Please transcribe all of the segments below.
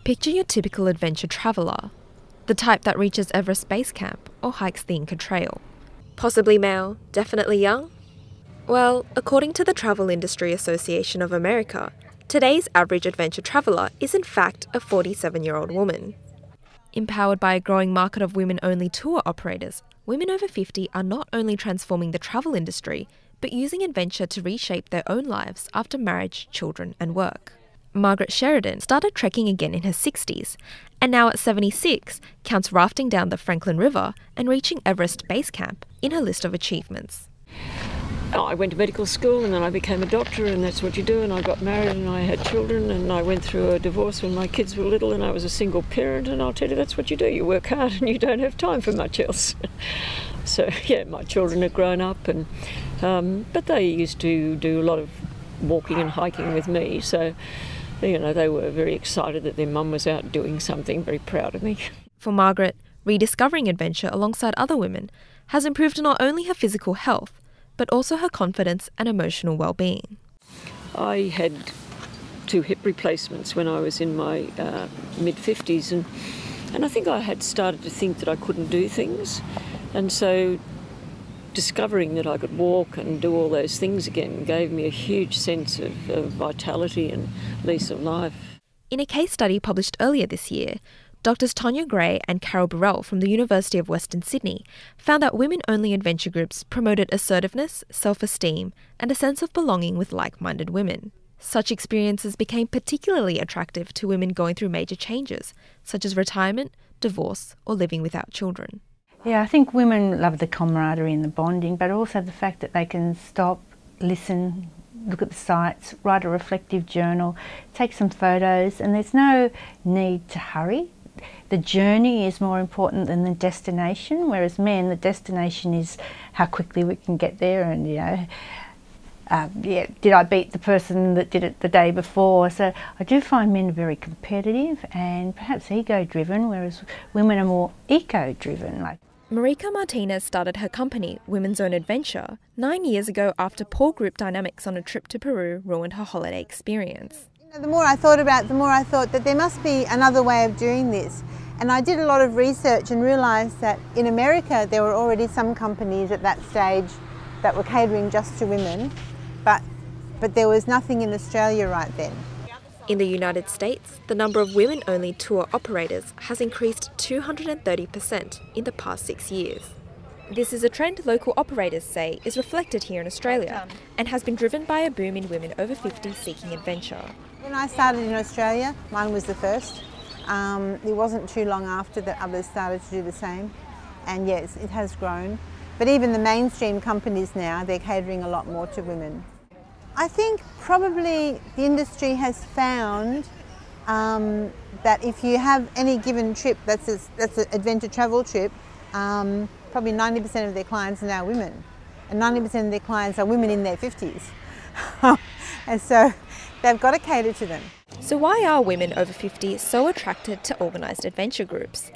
Picture your typical adventure traveller, the type that reaches Everest Base Camp or hikes the Inca Trail. Possibly male, definitely young? Well, according to the Travel Industry Association of America, today's average adventure traveller is in fact a 47-year-old woman. Empowered by a growing market of women-only tour operators, women over 50 are not only transforming the travel industry, but using adventure to reshape their own lives after marriage, children and work. Margaret Sheridan started trekking again in her 60s, and now at 76 counts rafting down the Franklin River and reaching Everest Base Camp in her list of achievements. I went to medical school and then I became a doctor, and that's what you do, and I got married and I had children, and I went through a divorce when my kids were little and I was a single parent, and I'll tell you, that's what you do. You work hard and you don't have time for much else. So yeah, my children are grown up, and but they used to do a lot of walking and hiking with me, so you know, they were very excited that their mum was out doing something, very proud of me. For Margaret, rediscovering adventure alongside other women has improved not only her physical health, but also her confidence and emotional well-being. I had 2 hip replacements when I was in my mid-50s, and I think I had started to think that I couldn't do things, and so discovering that I could walk and do all those things again gave me a huge sense of vitality and lease of life. In a case study published earlier this year, Doctors Tonya Gray and Carol Burrell from the University of Western Sydney found that women-only adventure groups promoted assertiveness, self-esteem, and a sense of belonging with like-minded women. Such experiences became particularly attractive to women going through major changes, such as retirement, divorce, or living without children. Yeah, I think women love the camaraderie and the bonding, but also the fact that they can stop, listen, look at the sights, write a reflective journal, take some photos, and there's no need to hurry. The journey is more important than the destination, whereas men, the destination is how quickly we can get there, and you know, did I beat the person that did it the day before? So I do find men very competitive and perhaps ego-driven, whereas women are more eco-driven. Marika Martinez started her company, Women's Own Adventure, 9 years ago after poor group dynamics on a trip to Peru ruined her holiday experience. The more I thought about it, the more I thought that there must be another way of doing this. And I did a lot of research and realised that in America there were already some companies at that stage that were catering just to women, but there was nothing in Australia right then. In the United States, the number of women-only tour operators has increased 230% in the past 6 years. This is a trend local operators say is reflected here in Australia and has been driven by a boom in women over 50 seeking adventure. When I started in Australia, mine was the first. It wasn't too long after that others started to do the same, and yes, it has grown. But even the mainstream companies now, they're catering a lot more to women. I think probably the industry has found that if you have any given trip that's an adventure travel trip, probably 90% of their clients are now women, and 90% of their clients are women in their 50s. And so they've got to cater to them. So why are women over 50 so attracted to organised adventure groups?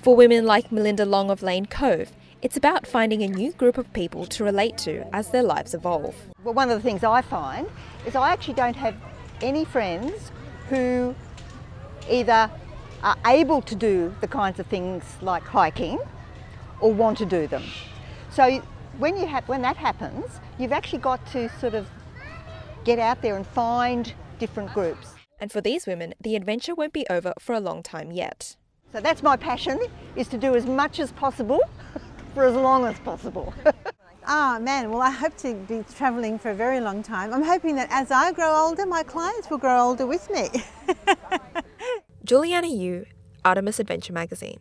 For women like Melinda Long of Lane Cove, it's about finding a new group of people to relate to as their lives evolve. Well, one of the things I find is I actually don't have any friends who either are able to do the kinds of things like hiking or want to do them. So when that happens, you've actually got to sort of get out there and find different groups. And for these women, the adventure won't be over for a long time yet. So that's my passion, is to do as much as possible for as long as possible. Oh man, well I hope to be travelling for a very long time. I'm hoping that as I grow older, my clients will grow older with me. Juliana Yu, Artemis Adventure Magazine.